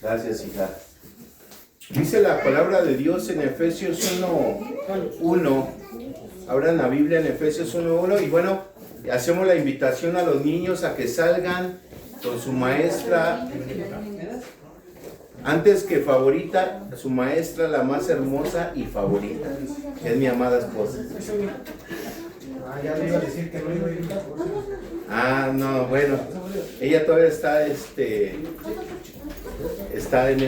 Gracias, hija. Dice la palabra de Dios en Efesios 1:1. Abran la Biblia en Efesios 1:1 y bueno, hacemos la invitación a los niños a que salgan con su maestra, antes que favorita, su maestra la más hermosa y favorita, que es mi amada esposa. Ya le iba a decir que no iba a ir. No, bueno, ella todavía está en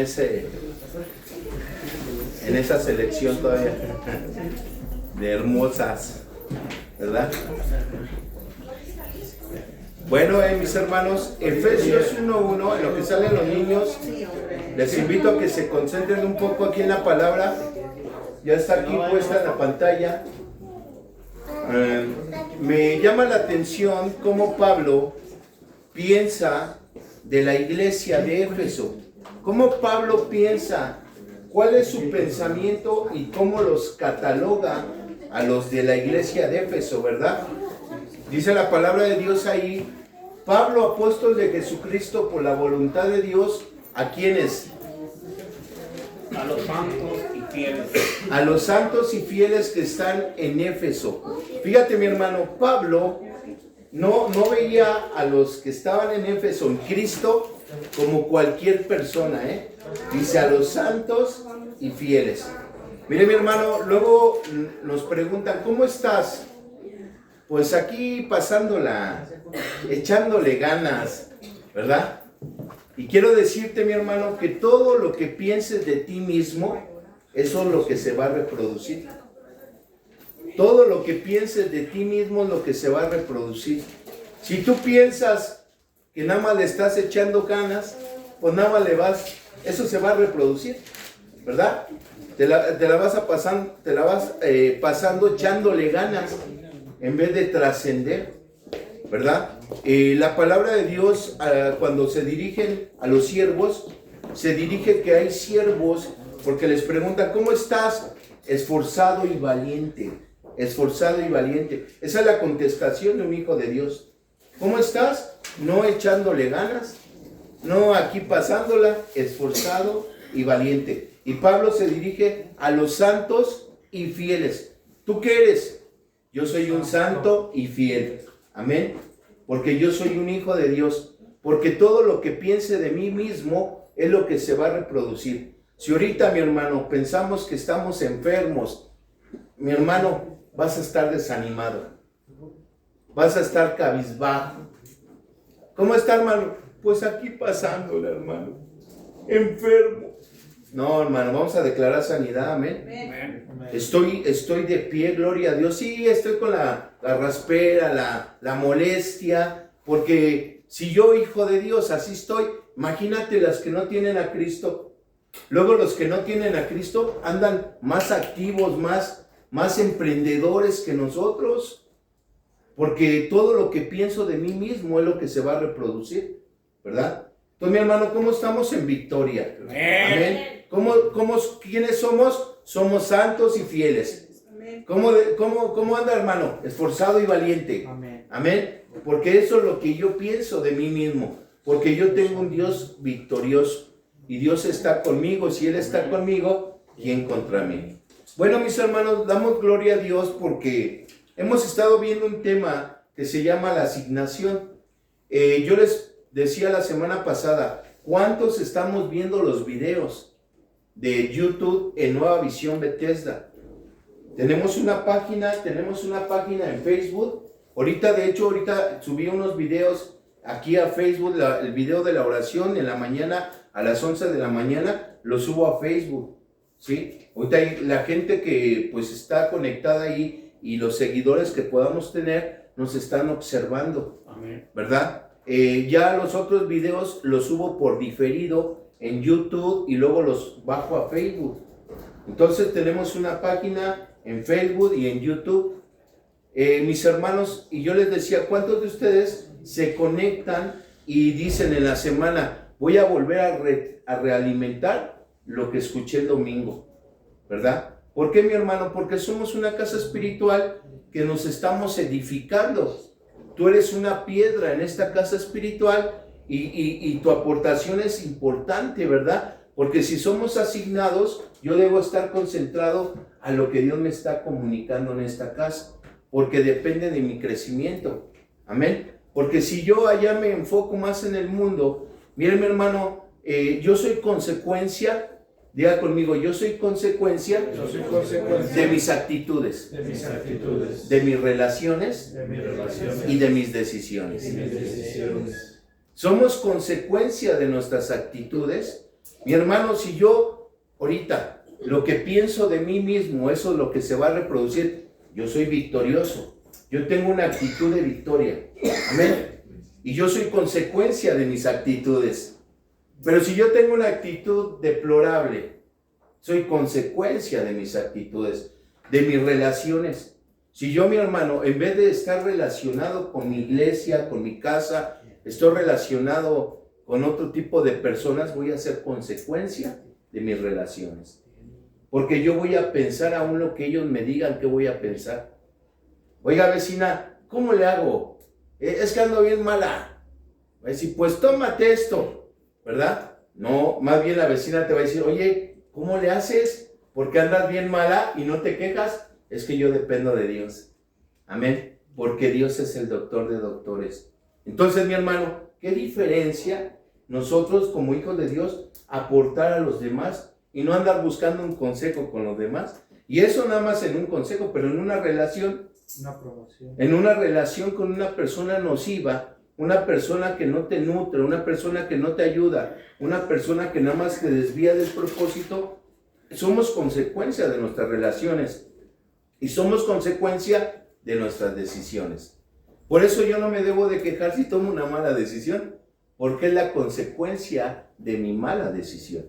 esa selección todavía de hermosas, ¿verdad? Bueno, mis hermanos, Efesios 1:1, en lo que salen los niños, les invito a que se concentren un poco aquí en la palabra. Ya está aquí puesta en la pantalla. Me llama la atención cómo Pablo piensa de la iglesia de Éfeso. Cómo Pablo piensa, cuál es su pensamiento y cómo los cataloga a los de la iglesia de Éfeso, ¿verdad? Dice la palabra de Dios ahí: Pablo, apóstol de Jesucristo por la voluntad de Dios, ¿a quiénes? A los santos y fieles. A los santos y fieles que están en Éfeso. Fíjate, mi hermano, Pablo no veía a los que estaban en Éfeso, en Cristo, como cualquier persona, ¿eh? Dice a los santos y fieles. Mire, mi hermano, luego nos preguntan, ¿cómo estás? Pues aquí pasándola, echándole ganas, ¿verdad? Y quiero decirte, mi hermano, que todo lo que pienses de ti mismo, eso es lo que se va a reproducir. Todo lo que pienses de ti mismo es lo que se va a reproducir. Si tú piensas que nada más le estás echando ganas, pues nada más eso se va a reproducir, ¿verdad? Te la vas pasando echándole ganas en vez de trascender, ¿verdad? La palabra de Dios, cuando se dirigen a los siervos, se dirige que hay siervos porque les pregunta, ¿cómo estás? Esforzado y valiente. Esforzado y valiente. Esa es la contestación de un hijo de Dios. ¿Cómo estás? No echándole ganas, no aquí pasándola, esforzado y valiente. Y Pablo se dirige a los santos y fieles. ¿Tú qué eres? Yo soy un santo y fiel. Amén. Porque yo soy un hijo de Dios. Porque todo lo que piense de mí mismo es lo que se va a reproducir. Si ahorita, mi hermano, pensamos que estamos enfermos, mi hermano, vas a estar desanimado. Vas a estar cabizbajo. ¿Cómo está, hermano? Pues aquí pasándola, hermano. Enfermo. No, hermano, vamos a declarar sanidad, amén. Estoy de pie, gloria a Dios. Sí, estoy con la raspera, la molestia, porque si yo, hijo de Dios, así estoy, imagínate las que no tienen a Cristo. Luego los que no tienen a Cristo andan más activos, más emprendedores que nosotros, porque todo lo que pienso de mí mismo es lo que se va a reproducir, ¿verdad? Entonces, mi hermano, ¿cómo estamos en victoria? Amén. ¿Quiénes somos? Somos santos y fieles. ¿Cómo anda, hermano? Esforzado y valiente. Amén. Amén. Porque eso es lo que yo pienso de mí mismo. Porque yo tengo un Dios victorioso. Y Dios está conmigo. Si Él está conmigo, ¿quién contra mí? Bueno, mis hermanos, damos gloria a Dios porque hemos estado viendo un tema que se llama la asignación. Yo les decía la semana pasada, ¿cuántos estamos viendo los videos de YouTube en Nueva Visión Bethesda? Tenemos una página en Facebook. Ahorita subí unos videos aquí a Facebook, el video de la oración en la mañana, a las 11 de la mañana, lo subo a Facebook, ¿sí? Ahorita la gente que pues está conectada ahí y los seguidores que podamos tener nos están observando, Amén. ¿verdad? Ya los otros videos los subo por diferido en YouTube y luego los bajo a Facebook. Entonces tenemos una página en Facebook y en YouTube. Mis hermanos, y yo les decía, ¿cuántos de ustedes se conectan y dicen en la semana, voy a volver a realimentar lo que escuché el domingo, ¿verdad? ¿Por qué, mi hermano? Porque somos una casa espiritual que nos estamos edificando. tú eres una piedra en esta casa espiritual y tu aportación es importante, ¿verdad? Porque si somos asignados, yo debo estar concentrado a lo que Dios me está comunicando en esta casa, porque depende de mi crecimiento. Amén. Porque si yo allá me enfoco más en el mundo, miren mi hermano, yo soy consecuencia. Diga conmigo, yo soy consecuencia, de mis actitudes, de mis relaciones, y de mis decisiones. Somos consecuencia de nuestras actitudes. Mi hermano, si yo ahorita lo que pienso de mí mismo, eso es lo que se va a reproducir. Yo soy victorioso, yo tengo una actitud de victoria. Amén. Y yo soy consecuencia de mis actitudes. Pero si yo tengo una actitud deplorable, soy consecuencia de mis actitudes, de mis relaciones. Si yo, mi hermano, en vez de estar relacionado con mi iglesia, con mi casa, estoy relacionado con otro tipo de personas, voy a ser consecuencia de mis relaciones. Porque yo voy a pensar aún lo que ellos me digan que voy a pensar. Oiga, vecina, ¿cómo le hago? Es que ando bien mala. Va a decir, pues tómate esto. ¿Verdad? No, más bien la vecina te va a decir, oye, ¿cómo le haces? ¿Por qué andas bien mala y no te quejas? Es que yo dependo de Dios. Amén. Porque Dios es el doctor de doctores. Entonces, mi hermano, ¿qué diferencia nosotros como hijos de Dios aportar a los demás y no andar buscando un consejo con los demás? Y eso nada más en un consejo, pero en una relación, Una promoción. en una relación con una persona nociva, una persona que no te nutre, una persona que no te ayuda, una persona que nada más te desvía del propósito, somos consecuencia de nuestras relaciones y somos consecuencia de nuestras decisiones. Por eso yo no me debo de quejar si tomo una mala decisión, porque es la consecuencia de mi mala decisión.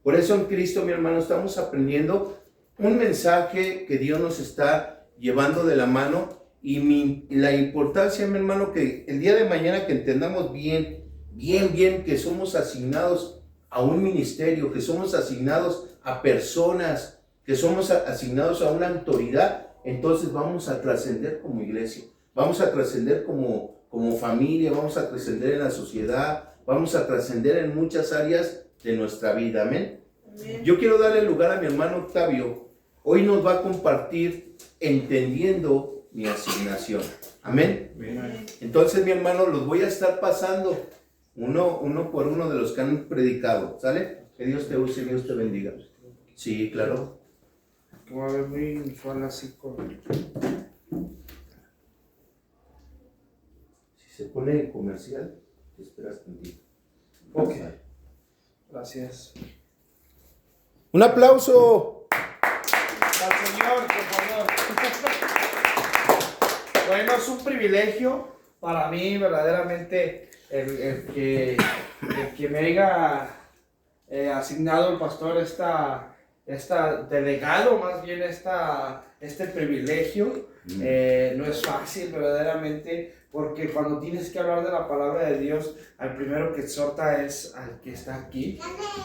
Por eso en Cristo, mi hermano, estamos aprendiendo un mensaje que Dios nos está llevando de la mano. Y la importancia, mi hermano, que el día de mañana que entendamos bien, que somos asignados a un ministerio, que somos asignados a personas, que somos asignados a una autoridad, entonces vamos a trascender como iglesia, vamos a trascender como familia, vamos a trascender en la sociedad, vamos a trascender en muchas áreas de nuestra vida. Amén. Yo quiero darle lugar a mi hermano Octavio. Hoy nos va a compartir entendiendo mi asignación. Amén. Entonces, mi hermano, los voy a estar pasando uno por uno de los que han predicado. ¿Sale? Que Dios te use y Dios te bendiga. Sí, claro. Como a ver, muy usual así con... Si se pone comercial, te esperas contigo. Ok. Gracias. Un aplauso. Al Señor, por favor. Bueno, es un privilegio para mí verdaderamente el que me haya asignado el pastor delegado más bien este privilegio. No es fácil verdaderamente, porque cuando tienes que hablar de la palabra de Dios, al primero que exhorta es al que está aquí,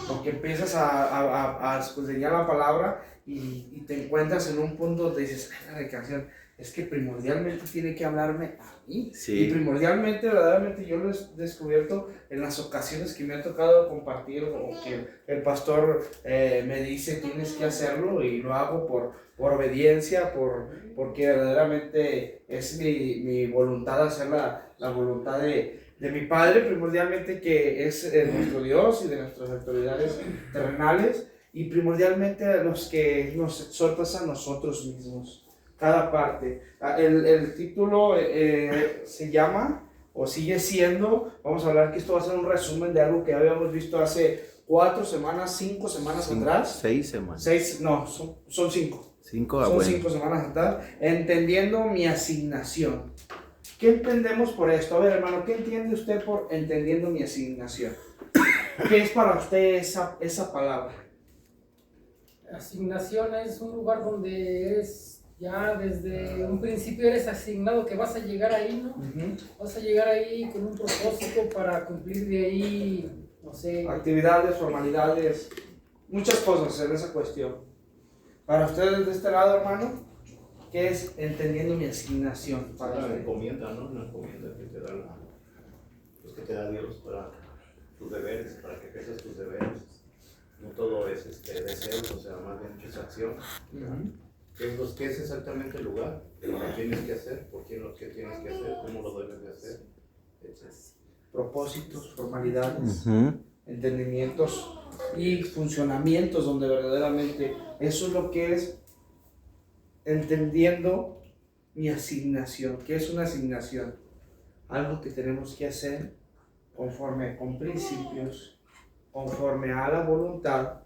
porque empiezas a escudriñar la palabra y te encuentras en un punto donde dices, ay, la canción, es que primordialmente tiene que hablarme a mí. Sí. Y primordialmente, verdaderamente, yo lo he descubierto en las ocasiones que me ha tocado compartir o que el pastor me dice tienes que hacerlo, y lo hago por obediencia, porque verdaderamente es mi voluntad hacer la voluntad de mi Padre, primordialmente, que es nuestro Dios y de nuestras autoridades terrenales, y primordialmente a los que nos exhortas a nosotros mismos. Cada parte. El título se llama, o sigue siendo, vamos a hablar que esto va a ser un resumen de algo que habíamos visto hace 4 semanas, 5 semanas atrás. 6 semanas. 6, no, son 5. 5, Son bueno. 5 semanas atrás. Entendiendo mi asignación. ¿Qué entendemos por esto? A ver, hermano, ¿qué entiende usted por entendiendo mi asignación? ¿Qué es para usted esa palabra? Asignación es un lugar donde eres, ya desde un principio eres asignado que vas a llegar ahí, ¿no? Uh-huh. Vas a llegar ahí con un propósito para cumplir de ahí, no sé. Actividades, formalidades, muchas cosas en esa cuestión. Para ustedes de este lado, hermano. ¿Qué es entendiendo mi asignación? Para la encomienda, ¿no? Una encomienda que te da pues que te da Dios para tus deberes, para que ejerzas tus deberes. No todo es deseo, o sea, más bien es acción. ¿Qué es exactamente el lugar? Lo que tienes que hacer, por quién lo que tienes que hacer, cómo lo debes de hacer, etc. Propósitos, formalidades, entendimientos y funcionamientos donde verdaderamente eso es lo que es entendiendo mi asignación. ¿Qué es una asignación? Algo que tenemos que hacer conforme con principios, conforme a la voluntad,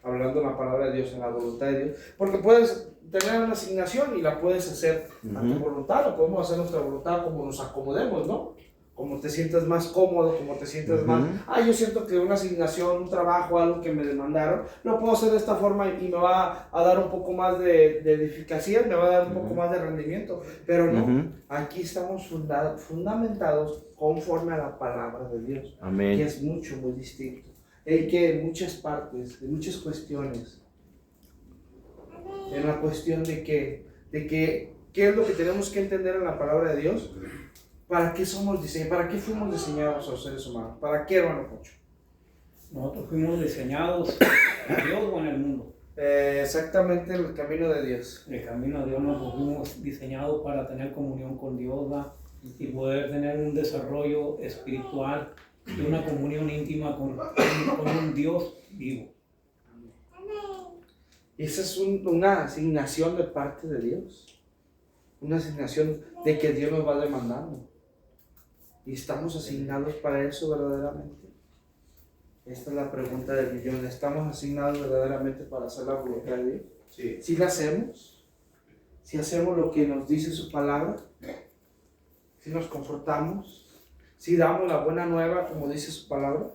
hablando la palabra de Dios en la voluntad de Dios, porque puedes tener una asignación y la puedes hacer a tu voluntad, o podemos hacer nuestra voluntad como nos acomodemos, ¿no? Como te sientas más cómodo, como te sientas más, yo siento que una asignación, un trabajo, algo que me demandaron, lo puedo hacer de esta forma y me va a dar un poco más de eficacia, me va a dar un poco más de rendimiento, pero no, aquí estamos fundamentados conforme a la palabra de Dios, Amén. que es mucho, muy distinto, en que en muchas partes, en muchas cuestiones, en la cuestión de que qué es lo que tenemos que entender en la palabra de Dios. ¿Para qué somos diseñados? ¿Para qué fuimos diseñados los seres humanos? ¿Para qué, hermano Pocho? Nosotros fuimos diseñados en Dios o en el mundo. Exactamente el camino de Dios. El camino de Dios nos fuimos diseñados para tener comunión con Dios, ¿va? Y poder tener un desarrollo espiritual y una comunión íntima con un Dios vivo. Y esa es una asignación de parte de Dios. Una asignación de que Dios nos va demandando. ¿Y estamos asignados para eso verdaderamente? Esta es la pregunta del millón. ¿Estamos asignados verdaderamente para hacer la voluntad de Dios? Sí. ¿Sí la hacemos? ¿Sí hacemos lo que nos dice su palabra? ¿Sí nos confortamos? ¿Sí damos la buena nueva como dice su palabra?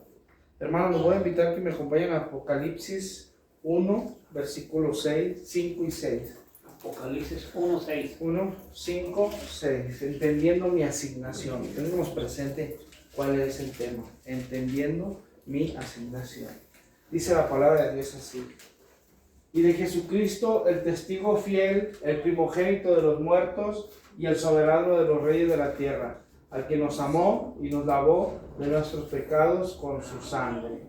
Hermanos, los voy a invitar que me acompañen a Apocalipsis 1, versículos 6, 5 y 6. Apocalipsis 1:6. 1, 5, 6. Entendiendo mi asignación. Tenemos presente cuál es el tema. Entendiendo mi asignación. Dice la palabra de Dios así. Y de Jesucristo, el testigo fiel, el primogénito de los muertos y el soberano de los reyes de la tierra, al que nos amó y nos lavó de nuestros pecados con su sangre.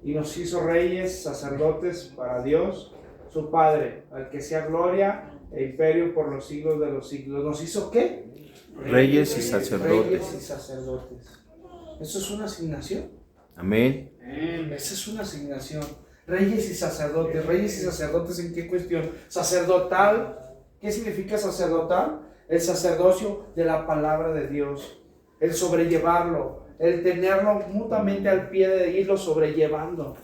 Y nos hizo reyes, sacerdotes para Dios, su Padre, al que sea gloria e imperio por los siglos de los siglos. ¿Nos hizo qué? Reyes y sacerdotes. Reyes y sacerdotes. Eso es una asignación. Amén. Esa es una asignación. Reyes y sacerdotes. Reyes y sacerdotes, ¿en qué cuestión? Sacerdotal. ¿Qué significa sacerdotal? El sacerdocio de la palabra de Dios. El sobrellevarlo. El tenerlo mutuamente al pie de irlo sobrellevando.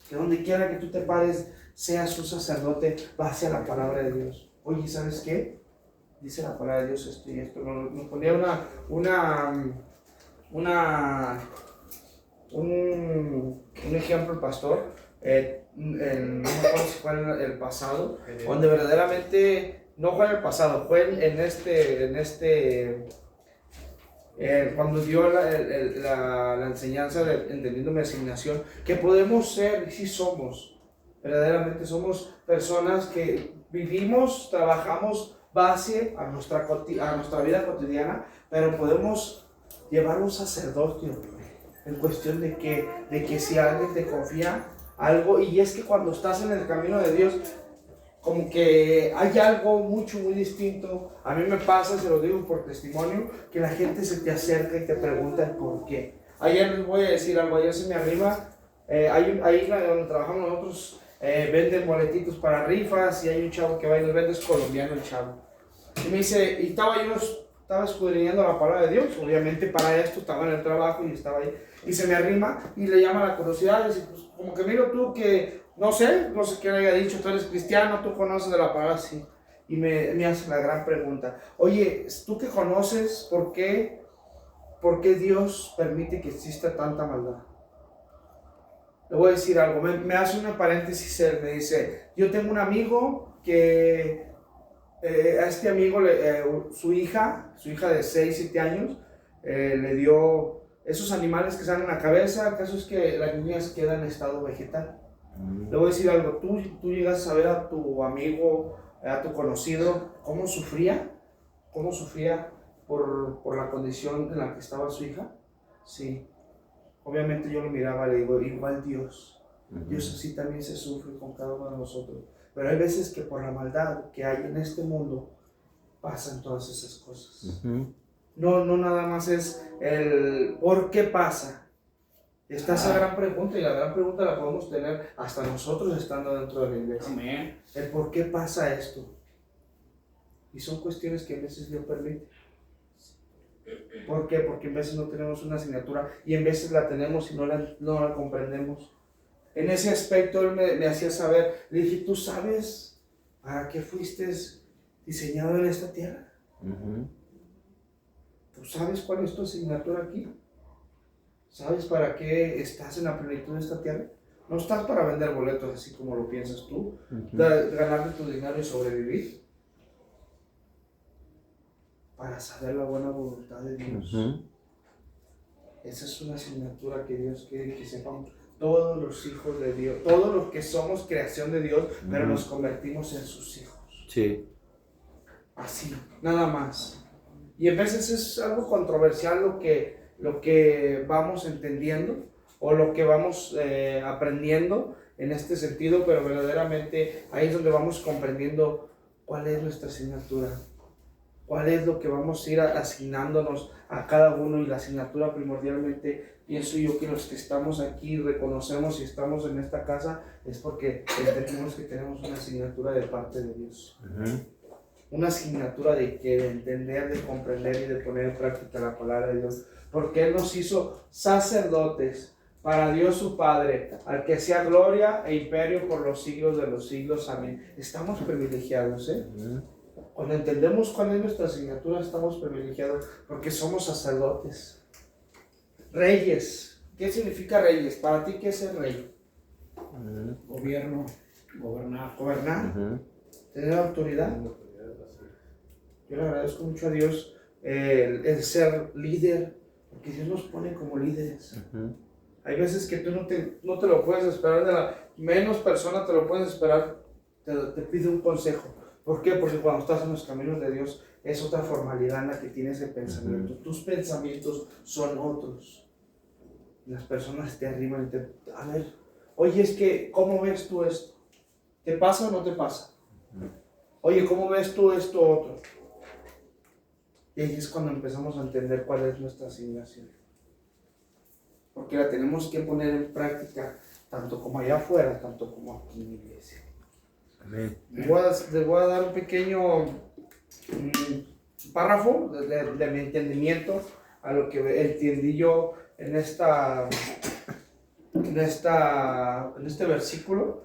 Que donde quiera que tú te pares, seas un sacerdote base a la palabra de Dios. Oye, ¿sabes qué? Dice la palabra de Dios esto y esto. Nos ponía un ejemplo el pastor, no me acuerdo si fue en el pasado, donde verdaderamente, no fue en el pasado, fue cuando dio la enseñanza de entendiendo mi asignación, que podemos ser, sí somos, verdaderamente somos personas que vivimos, trabajamos base a nuestra vida cotidiana, pero podemos llevar un sacerdocio en cuestión de que si alguien te confía algo, y es que cuando estás en el camino de Dios, como que hay algo muy distinto. A mí me pasa, se lo digo por testimonio, que la gente se te acerca y te pregunta el por qué. Ayer les voy a decir algo, ayer se me arriba, ahí donde trabajamos nosotros, venden boletitos para rifas, y hay un chavo que va y nos vende, es colombiano el chavo. Y me dice, y estaba escudriñando la palabra de Dios, obviamente para esto estaba en el trabajo y estaba ahí, y se me arrima y le llama la curiosidad, y dice, pues como que miro tú que, no sé qué le haya dicho, tú eres cristiano, tú conoces de la palabra, sí, y me hace la gran pregunta, oye, tú que conoces, ¿por qué Dios permite que exista tanta maldad? Le voy a decir algo, me hace una paréntesis, él me dice, yo tengo un amigo que a este amigo, su hija de 6, 7 años, le dio esos animales que salen en la cabeza. El caso es que la niña se queda en estado vegetal. Le voy a decir algo, tú llegas a ver a tu amigo a tu conocido, cómo sufría por la condición en la que estaba su hija? Sí. Obviamente yo lo miraba y le digo, igual Dios. Dios así también se sufre con cada uno de nosotros. Pero hay veces que por la maldad que hay en este mundo pasan todas esas cosas. No nada más es el por qué pasa. Está esa gran pregunta, y la gran pregunta la podemos tener hasta nosotros estando dentro de la iglesia. Amén. El por qué pasa esto. Y son cuestiones que a veces Dios permite. ¿Por qué? Porque en veces no tenemos una asignatura y en veces la tenemos y no la comprendemos. En ese aspecto él me hacía saber, le dije, ¿tú sabes para qué fuiste diseñado en esta tierra? ¿Tú sabes cuál es tu asignatura aquí? ¿Sabes para qué estás en la plenitud de esta tierra? No estás para vender boletos así como lo piensas tú, ganarle tu dinero y sobrevivir. Para saber la buena voluntad de Dios. Esa es una asignatura que Dios quiere que sepan todos los hijos de Dios, todos los que somos creación de Dios, pero nos convertimos en sus hijos. Sí. Así, nada más. Y a veces es algo controversial lo que vamos entendiendo o lo que vamos aprendiendo en este sentido, pero verdaderamente ahí es donde vamos comprendiendo cuál es nuestra asignatura. ¿Cuál es lo que vamos a ir asignándonos a cada uno? Y la asignatura primordialmente, pienso yo que los que estamos aquí reconocemos y estamos en esta casa es porque entendemos que tenemos una asignatura de parte de Dios. Una asignatura de entender, de comprender y de poner en práctica la palabra de Dios. Porque Él nos hizo sacerdotes para Dios su Padre, al que sea gloria e imperio por los siglos de los siglos. Amén. Estamos privilegiados, Cuando entendemos cuál es nuestra asignatura, estamos privilegiados porque somos sacerdotes. Reyes. ¿Qué significa reyes? Para ti, ¿qué es el rey? Gobierno, gobernar. Gobernar. Tener autoridad. Yo le agradezco mucho a Dios el ser líder, porque Dios nos pone como líderes. Hay veces que tú no te lo puedes esperar, de la menos persona te lo puedes esperar, te pide un consejo. ¿Por qué? Porque cuando estás en los caminos de Dios es otra formalidad en la que tienes el pensamiento. Tus pensamientos son otros. Las personas te arriban y a ver, oye, es que, ¿cómo ves tú esto? ¿Te pasa o no te pasa? Oye, ¿cómo ves tú esto otro? Y ahí es cuando empezamos a entender cuál es nuestra asignación. Porque la tenemos que poner en práctica, tanto como allá afuera, tanto como aquí en la iglesia. Amén. Les voy a dar un pequeño párrafo de mi entendimiento a lo que entendí yo en este versículo.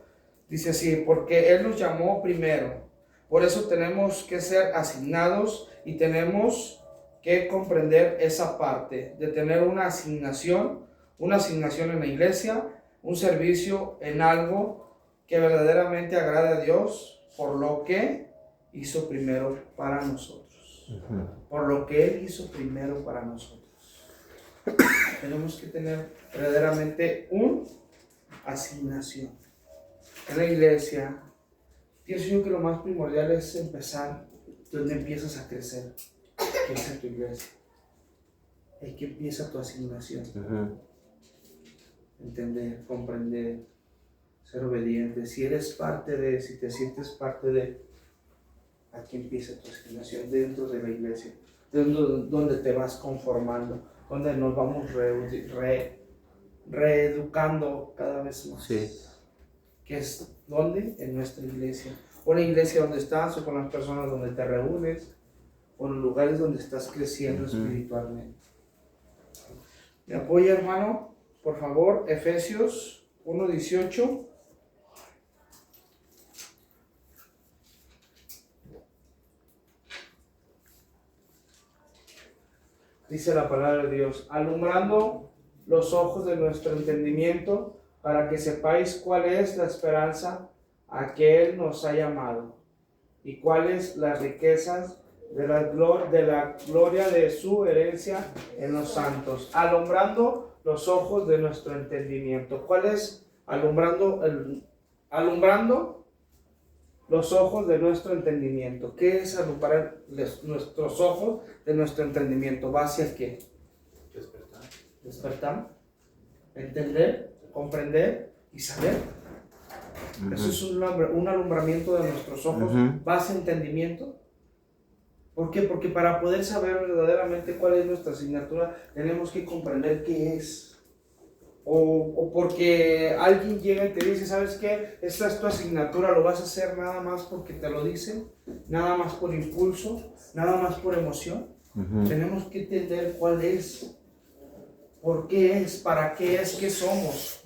Dice así: porque Él nos llamó primero, por eso tenemos que ser asignados y tenemos que comprender esa parte de tener una asignación en la iglesia, un servicio en algo que verdaderamente agrada a Dios por lo que hizo primero para nosotros. Por lo que Él hizo primero para nosotros. Tenemos que tener verdaderamente una asignación. En la iglesia, pienso yo que lo más primordial es empezar donde empiezas a crecer, que es en tu iglesia. Ahí que empieza tu asignación. Entender, comprender, ser obediente. Si eres parte de, si te sientes parte de, aquí empieza tu asignación dentro de la iglesia, donde te vas conformando, donde nos vamos reeducando cada vez más. Sí. ¿Qué es? ¿Dónde? En nuestra iglesia. O en la iglesia donde estás, o con las personas donde te reúnes, o en los lugares donde estás creciendo espiritualmente. ¿Me apoya, hermano? Por favor, Efesios 1:18. Dice la palabra de Dios: alumbrando los ojos de nuestro entendimiento, para que sepáis cuál es la esperanza a que Él nos ha llamado, y cuáles las riquezas de la gloria de su herencia en los santos. Alumbrando los ojos de nuestro entendimiento. ¿Cuál es alumbrando? Alumbrando los ojos de nuestro entendimiento. ¿Qué es alumbrar nuestros ojos de nuestro entendimiento? ¿Va hacia qué? Despertar. Despertar, entender, comprender y saber. Eso es un alumbramiento de nuestros ojos. ¿Va hacia entendimiento? ¿Por qué? Porque para poder saber verdaderamente cuál es nuestra asignatura, tenemos que comprender qué es. O porque alguien llega y te dice, ¿sabes qué? Esta es tu asignatura, lo vas a hacer nada más porque te lo dicen, nada más por impulso, nada más por emoción. Tenemos que entender cuál es, por qué es, para qué es, qué somos,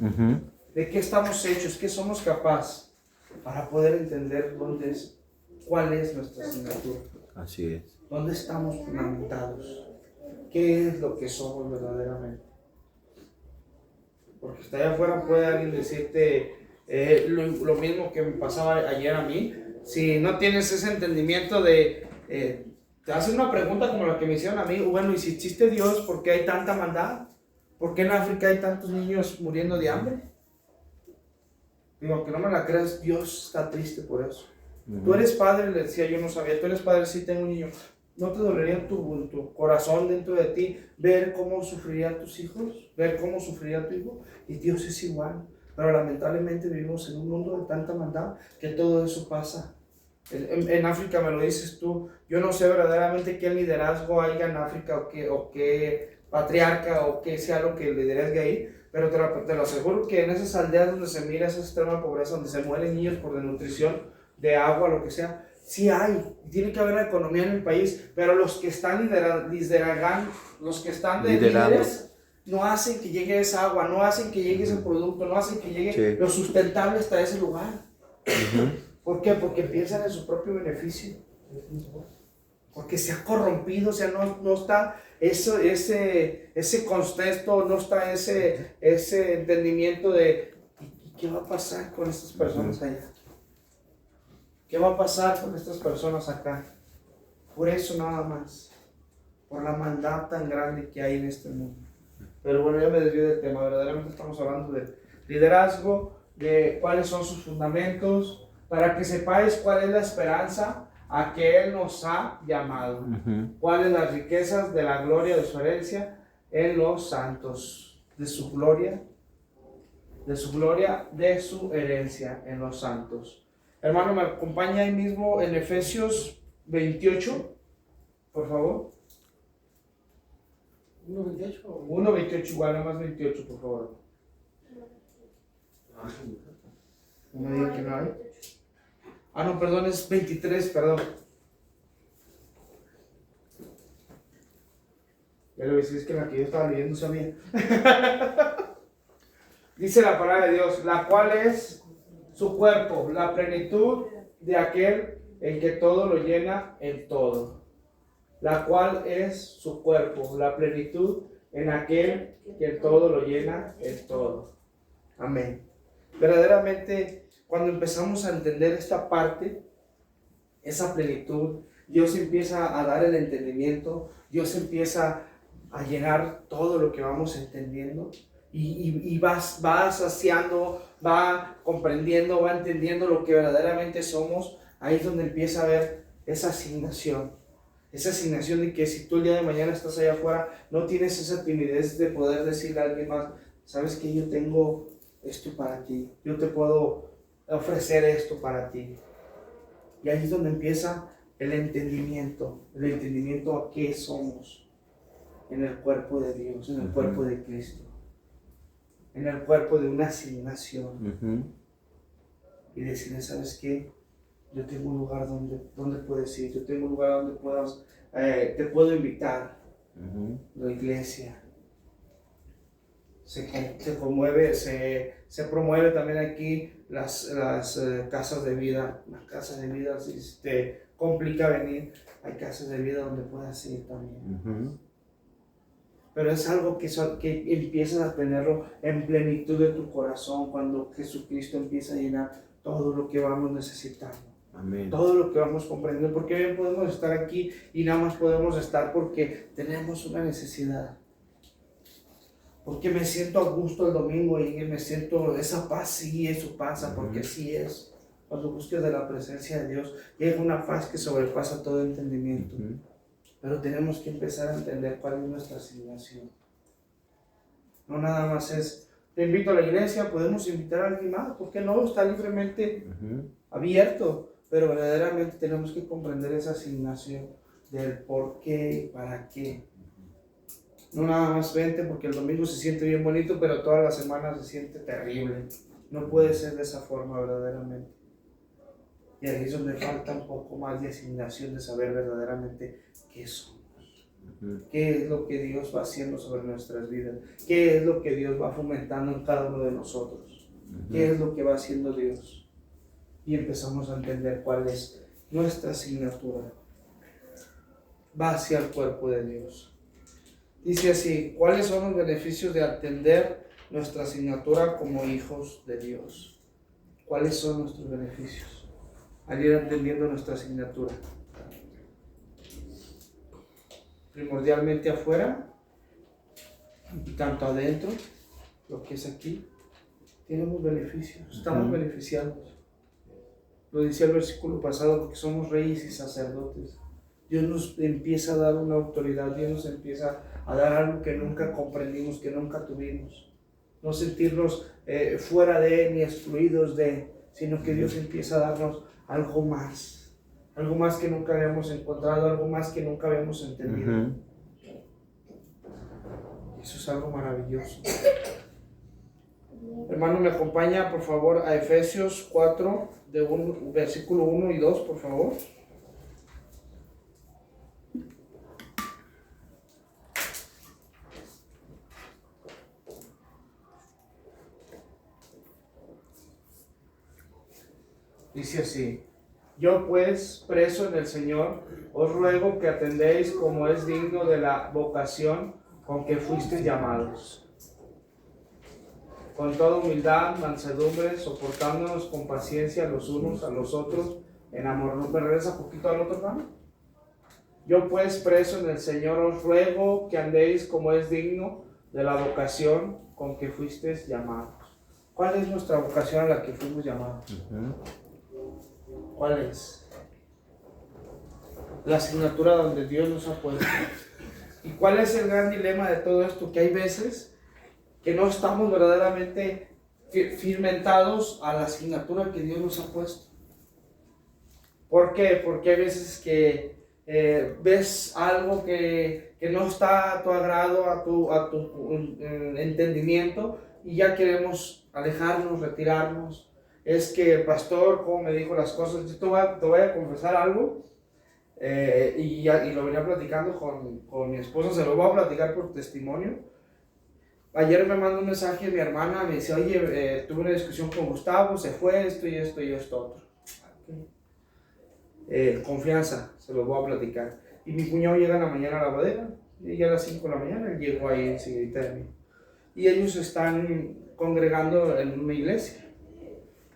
de qué estamos hechos, qué somos capaces, para poder entender dónde es, cuál es nuestra asignatura. Así es. ¿Dónde estamos fundamentados? ¿Qué es lo que somos verdaderamente? Porque hasta allá afuera puede alguien decirte lo mismo que me pasaba ayer a mí. Si no tienes ese entendimiento de... te hacen una pregunta como la que me hicieron a mí. Bueno, ¿y si existe Dios, por qué hay tanta maldad? ¿Por qué en África hay tantos niños muriendo de hambre? Digo, aunque no me la creas, Dios está triste por eso. Tú eres padre, le decía, yo no sabía, tú eres padre, sí tengo un niño. ¿No te dolería tu corazón dentro de ti ver cómo sufrirían tus hijos? Ver cómo sufriría tu hijo. Y Dios es igual. Pero lamentablemente vivimos en un mundo de tanta maldad que todo eso pasa. En África me lo dices tú. Yo no sé verdaderamente qué liderazgo haya en África o qué patriarca o qué sea lo que liderazgue ahí. Pero te lo aseguro que en esas aldeas donde se mira esa extrema pobreza, donde se mueren niños por desnutrición, de agua, lo que sea, sí hay, tiene que haber una economía en el país, pero los que están liderando, los que están de líderes, no hacen que llegue esa agua, no hacen que llegue ese producto, no hacen que llegue lo sustentable hasta ese lugar. ¿Por qué? Porque piensan en su propio beneficio. Porque se ha corrompido, o sea, no está ese contexto, no está ese entendimiento de ¿qué va a pasar con estas personas allá? ¿Qué va a pasar con estas personas acá? Por eso nada más. Por la maldad tan grande que hay en este mundo. Pero bueno, ya me desvío del tema. Verdaderamente estamos hablando de liderazgo, de cuáles son sus fundamentos, para que sepáis cuál es la esperanza a que Él nos ha llamado. Cuáles las riquezas de la gloria de su herencia en los santos. De su gloria, de su herencia en los santos. Hermano, me acompaña ahí mismo en Efesios 28, por favor. 1.28. 1.28 igual, nada más 28, por favor. No me digan que no hay. Ah, no, perdón, es 23, perdón. Ya lo ves, es que la que yo estaba leyendo sabía. Dice la palabra de Dios, la cual es su cuerpo, la plenitud de aquel en que todo lo llena en todo. La cual es su cuerpo, la plenitud en aquel que todo lo llena en todo. Amén. Verdaderamente, cuando empezamos a entender esta parte, esa plenitud, Dios empieza a dar el entendimiento, Dios empieza a llenar todo lo que vamos entendiendo. Y va saciando, va comprendiendo, va entendiendo lo que verdaderamente somos. Ahí es donde empieza a haber esa asignación de que si tú el día de mañana estás allá afuera, no tienes esa timidez de poder decirle a alguien más, sabes que yo tengo esto para ti, yo te puedo ofrecer esto para ti. Y ahí es donde empieza el entendimiento a qué somos en el cuerpo de Dios, en el cuerpo de Cristo. En el cuerpo de una asignación. Y decirle, ¿sabes qué? Yo tengo un lugar donde puedes ir, yo tengo un lugar donde te puedo invitar. La iglesia se promueve también aquí las casas de vida. Las casas de vida, si te complica venir, hay casas de vida donde puedas ir también. Pero es algo que empiezas a tenerlo en plenitud de tu corazón cuando Jesucristo empieza a llenar todo lo que vamos necesitando. Amén. Todo lo que vamos comprendiendo. Porque bien podemos estar aquí y nada más podemos estar porque tenemos una necesidad. Porque me siento a gusto el domingo y me siento esa paz, sí, eso pasa, porque así es. cuando busques de la presencia de Dios, llega una paz que sobrepasa todo entendimiento. Pero tenemos que empezar a entender cuál es nuestra asignación. No nada más es, te invito a la iglesia, podemos invitar a alguien más, ¿por qué no? Está libremente abierto, pero verdaderamente tenemos que comprender esa asignación del por qué y para qué. No nada más vente porque el domingo se siente bien bonito, pero toda la semana se siente terrible. No puede ser de esa forma verdaderamente. Y ahí es donde falta un poco más de asignación, de saber verdaderamente qué somos. ¿Qué es lo que Dios va haciendo sobre nuestras vidas? ¿Qué es lo que Dios va fomentando en cada uno de nosotros? ¿Qué es lo que va haciendo Dios? Y empezamos a entender cuál es nuestra asignatura. Va hacia el cuerpo de Dios. Dice así, ¿cuáles son los beneficios de atender nuestra asignatura como hijos de Dios? ¿Cuáles son nuestros beneficios al ir atendiendo nuestra asignatura? Primordialmente afuera y tanto adentro, lo que es aquí, tenemos beneficios, estamos beneficiados. Lo decía el versículo pasado, porque somos reyes y sacerdotes. Dios nos empieza a dar una autoridad, Dios nos empieza a dar algo que nunca comprendimos, que nunca tuvimos. No sentirnos fuera de Él ni excluidos de Él, sino que Dios empieza a darnos algo más que nunca habíamos encontrado, algo más que nunca habíamos entendido. Eso es algo maravilloso. Hermano, me acompaña por favor a Efesios 4, versículo 1 y 2, por favor. Dice así: yo pues, preso en el Señor, os ruego que atendéis como es digno de la vocación con que fuisteis llamados, con toda humildad, mansedumbre, soportándonos con paciencia los unos a los otros en amor. ¿No me regresa poquito al otro, hermano? Yo pues, preso en el Señor, os ruego que andéis como es digno de la vocación con que fuisteis llamados. ¿Cuál es nuestra vocación a la que fuimos llamados? ¿Cuál es? La asignatura donde Dios nos ha puesto. ¿Y cuál es el gran dilema de todo esto? Que hay veces que no estamos verdaderamente firmentados a la asignatura que Dios nos ha puesto. ¿Por qué? Porque hay veces que ves algo que no está a tu agrado, a tu entendimiento, y ya queremos alejarnos, retirarnos. Es que, pastor, como me dijo las cosas, yo te voy a confesar algo, y lo venía platicando con mi esposa, se lo voy a platicar por testimonio. Ayer me mandó un mensaje mi hermana, me dice, oye, tuve una discusión con Gustavo, se fue esto y esto y esto otro. Confianza, se lo voy a platicar. Y mi cuñado llega en la mañana a la bodega, y a las 5 de la mañana, él llegó ahí enseguida de mí. Y ellos están congregando en una iglesia.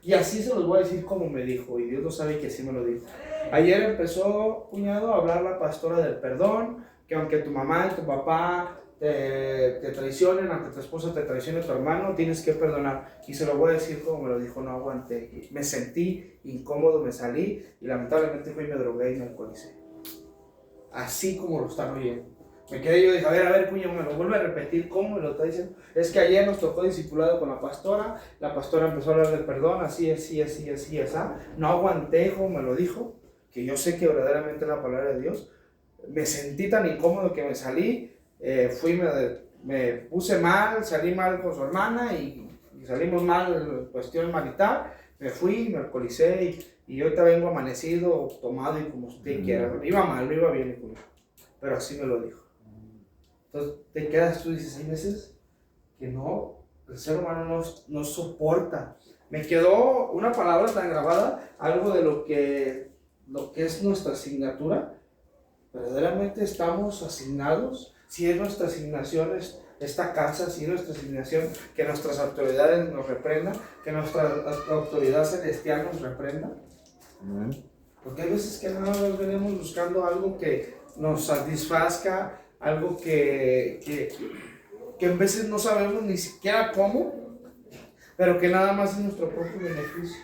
Y así se los voy a decir como me dijo, y Dios lo sabe que así me lo dijo. Ayer empezó, cuñado, a hablar la pastora del perdón, que aunque tu mamá y tu papá te traicionen, aunque tu esposa te traicione, tu hermano, tienes que perdonar. Y se lo voy a decir como me lo dijo, no aguanté. Me sentí incómodo, me salí, y lamentablemente fui y me drogué y me alcoholicé. Así como lo están oyendo. Me quedé yo y dije, a ver, cuñado, me lo vuelve a repetir, ¿cómo me lo está diciendo? Es que ayer nos tocó discipulado con la pastora empezó a hablar del perdón, así. No aguanté, como me lo dijo, que yo sé que verdaderamente es la palabra de Dios. Me sentí tan incómodo que me salí, me puse mal, salí mal con su hermana y salimos mal en cuestión marital. Me fui, me alcoholicé y ahorita vengo amanecido, tomado y como usted quiera. Iba mal, no iba bien, pero así me lo dijo. Entonces te quedas tú y dices, hay veces que no, el ser humano no soporta. Me quedó una palabra tan grabada, algo de lo que es nuestra asignatura. Verdaderamente estamos asignados. Si es nuestra asignación esta casa, si es nuestra asignación que nuestras autoridades nos reprendan, que nuestra autoridad celestial nos reprenda. Porque hay veces que nada más venimos buscando algo que nos satisfazca, algo que en veces no sabemos ni siquiera cómo, pero que nada más es nuestro propio beneficio.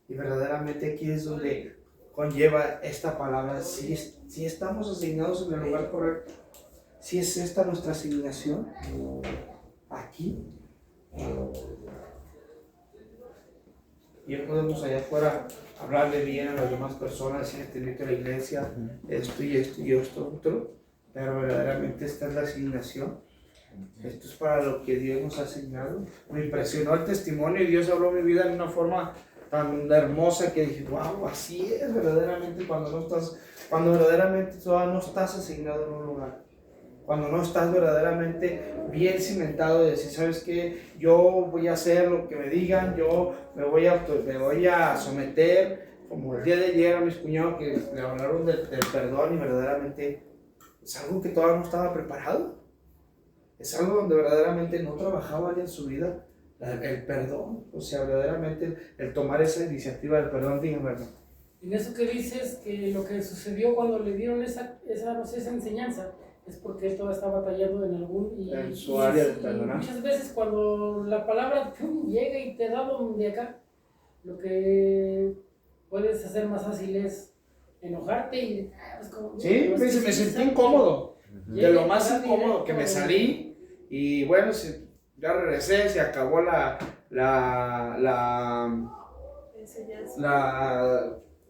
Y verdaderamente aquí es donde conlleva esta palabra. Si estamos asignados en el lugar correcto, si es esta nuestra asignación aquí, y podemos allá afuera hablarle bien a las demás personas, decirle, te invito a la iglesia, esto y esto y esto, otro, pero verdaderamente esta es la asignación. Esto es para lo que Dios nos ha asignado. Me impresionó el testimonio y Dios habló mi vida de una forma tan hermosa que dije, wow, así es verdaderamente cuando verdaderamente todavía no estás asignado en un lugar. Cuando no estás verdaderamente bien cimentado de decir, ¿sabes qué? Yo voy a hacer lo que me digan, yo me voy a someter, como el día de ayer a mis cuñados que le hablaron del perdón y verdaderamente es algo que todavía no estaba preparado. Es algo donde verdaderamente no trabajaba en su vida el perdón, o sea, verdaderamente el tomar esa iniciativa del perdón, dígame, ¿verdad? En eso que dices, que lo que sucedió cuando le dieron esa enseñanza, es porque él todavía está batallando en en su área de perdonar. Muchas veces cuando la palabra llega y te da de acá, lo que puedes hacer más fácil es enojarte y pues como, sí, me sentí incómodo, de lo más incómodo que me salí. Y bueno, ya regresé, se acabó el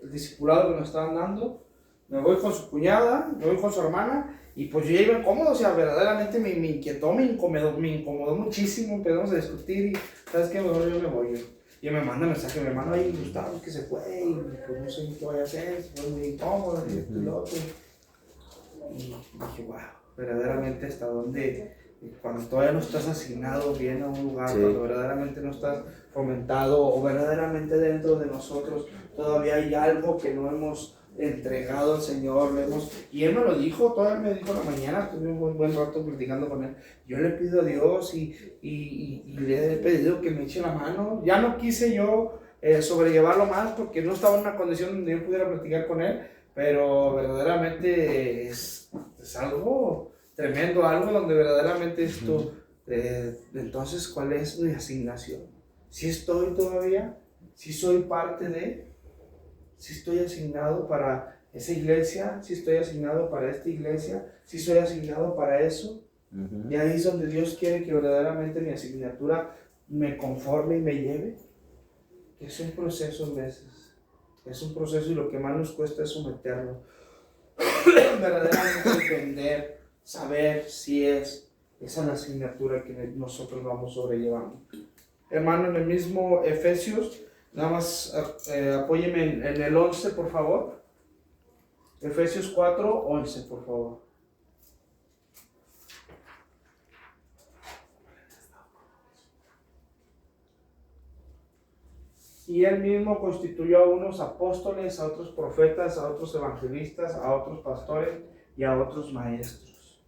discipulado que nos estaban dando. Me voy con su cuñada, me voy con su hermana, y pues yo ya iba incómodo, o sea, verdaderamente me inquietó, me incomodó muchísimo. Empezamos a discutir y, ¿sabes qué? Mejor yo me voy. Y me manda mensaje, mi hermano, ay, Gustavo, que se fue, y pues no sé qué vaya a hacer, se fue muy incómodo, y esto y lo otro. Y dije, wow, verdaderamente hasta dónde. Cuando todavía no estás asignado bien a un lugar, cuando verdaderamente no estás fomentado o verdaderamente dentro de nosotros todavía hay algo que no hemos entregado al Señor, y Él me lo dijo, todavía me dijo en la mañana, tuve un buen rato platicando con Él. Yo le pido a Dios y le he pedido que me eche la mano. Ya no quise yo sobrellevarlo más porque no estaba en una condición donde yo pudiera platicar con Él, pero verdaderamente es algo tremendo, algo donde verdaderamente esto, entonces, ¿cuál es mi asignación? Si estoy todavía, si soy parte de, si estoy asignado para esa iglesia, si estoy asignado para esta iglesia, si soy asignado para eso. Y ahí es donde Dios quiere que verdaderamente mi asignatura me conforme y me lleve. Es un proceso en veces, es un proceso, y lo que más nos cuesta es someterlo. Verdaderamente entender, saber si esa es la asignatura que nosotros vamos sobrellevando. Hermano, en el mismo Efesios, nada más apóyeme en el 11, por favor. Efesios 4, 11, por favor. Y él mismo constituyó a unos apóstoles, a otros profetas, a otros evangelistas, a otros pastores y a otros maestros.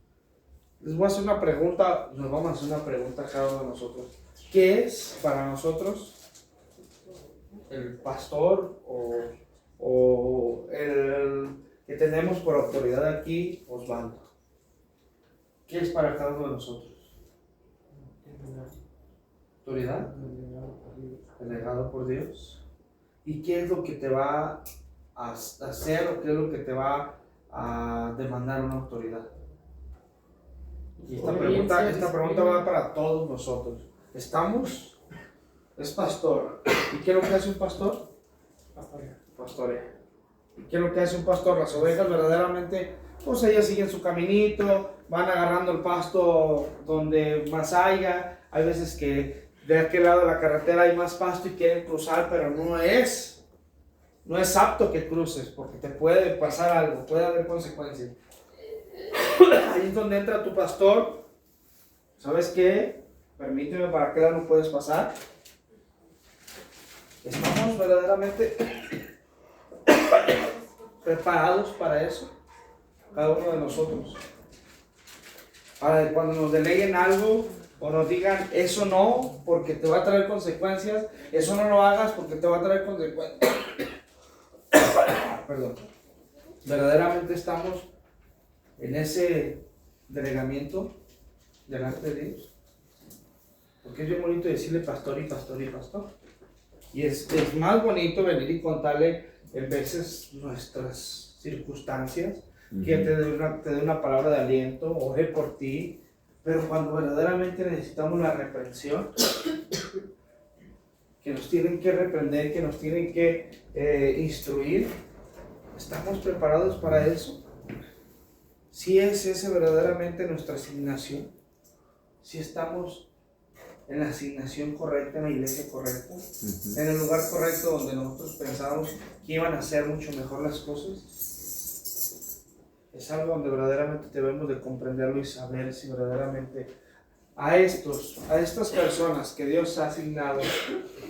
Les voy a hacer una pregunta, nos vamos a hacer una pregunta a cada uno de nosotros. ¿Qué es para nosotros el pastor o el que tenemos por autoridad aquí, Osvaldo? ¿Qué es para cada uno de nosotros? ¿Autoridad? Delegado por Dios. ¿Y qué es lo que te va a hacer o qué es lo que te va a demandar una autoridad? Y esta pregunta va para todos nosotros. ¿Estamos? Es pastor. ¿Y qué es lo que hace un pastor? Pastorea. ¿Y qué es lo que hace un pastor? Las ovejas verdaderamente, pues ellas siguen su caminito, van agarrando el pasto donde más haya. Hay veces que de aquel lado de la carretera hay más pasto y quieren cruzar, pero no es apto que cruces porque te puede pasar algo, puede haber consecuencias. Ahí es donde entra tu pastor. ¿Sabes qué? Permíteme, ¿para qué lado no puedes pasar? ¿Estamos verdaderamente preparados para eso? Cada uno de nosotros. Para cuando nos deleguen algo o nos digan, eso no, porque te va a traer consecuencias, eso no lo hagas porque te va a traer consecuencias. Perdón. Verdaderamente estamos en ese delegamiento delante de Dios. Porque es bien bonito decirle pastor y pastor y pastor. Y es más bonito venir y contarle en veces nuestras circunstancias, que te dé una palabra de aliento, ore por ti, pero cuando verdaderamente necesitamos la reprensión, que nos tienen que reprender, que nos tienen que instruir, ¿estamos preparados para eso? Si es esa verdaderamente nuestra asignación, si estamos en la asignación correcta, en la iglesia correcta, en el lugar correcto donde nosotros pensábamos que iban a ser mucho mejor las cosas, es algo donde verdaderamente debemos de comprenderlo y saber si verdaderamente a estas personas que Dios ha asignado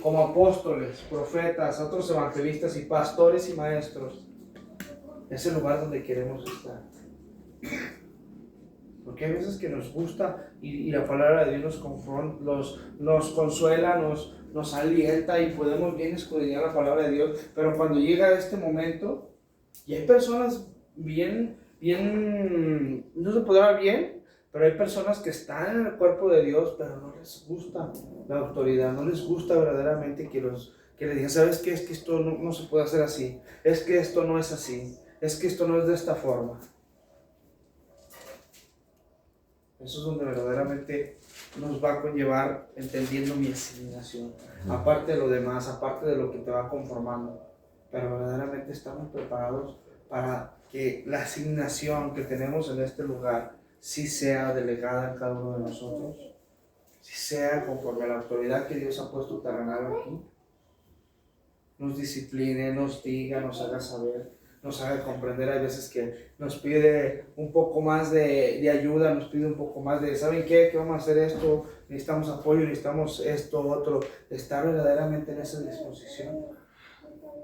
como apóstoles, profetas, otros evangelistas y pastores y maestros, es el lugar donde queremos estar. Porque hay veces que nos gusta y la palabra de Dios nos confronta, nos consuela, nos alienta y podemos bien escudriñar la palabra de Dios, pero cuando llega este momento, y hay personas bien, no se podrá bien, pero hay personas que están en el cuerpo de Dios, pero no les gusta la autoridad, no les gusta verdaderamente que le digan, ¿sabes qué? Es que esto no se puede hacer así, es que esto no es así, es que esto no es de esta forma. Eso es donde verdaderamente nos va a conllevar entendiendo mi asignación, aparte de lo demás, aparte de lo que te va conformando, pero verdaderamente estamos preparados para que la asignación que tenemos en este lugar sí sea delegada en cada uno de nosotros, sí sea conforme a la autoridad que Dios ha puesto terrenal aquí, nos discipline, nos diga, nos haga saber, nos haga comprender. Hay veces que nos pide un poco más de ayuda, nos pide un poco más de, ¿saben qué? ¿Qué vamos a hacer esto? Necesitamos apoyo, necesitamos esto, otro. Estar verdaderamente en esa disposición.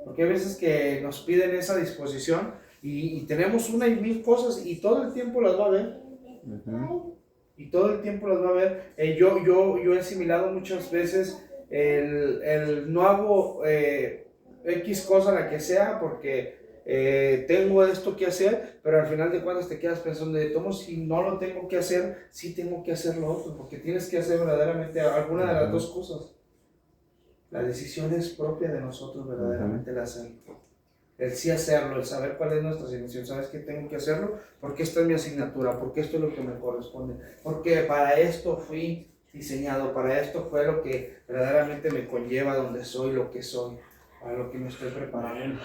Porque hay veces que nos piden esa disposición y tenemos una y mil cosas y todo el tiempo las va a ver. Y todo el tiempo las va a ver. Yo he asimilado muchas veces el no hago X cosa, la que sea, porque tengo esto que hacer, pero al final de cuentas te quedas pensando de tomo, si no lo tengo que hacer, sí tengo que hacer lo otro, porque tienes que hacer verdaderamente alguna de las dos cosas. La decisión es propia de nosotros verdaderamente el hacerlo, el sí hacerlo, el saber cuál es nuestra asignación. ¿Sabes que tengo que hacerlo? Porque esta es mi asignatura, porque esto es lo que me corresponde, porque para esto fui diseñado, para esto fue lo que verdaderamente me conlleva donde soy, lo que soy, para lo que me estoy preparando.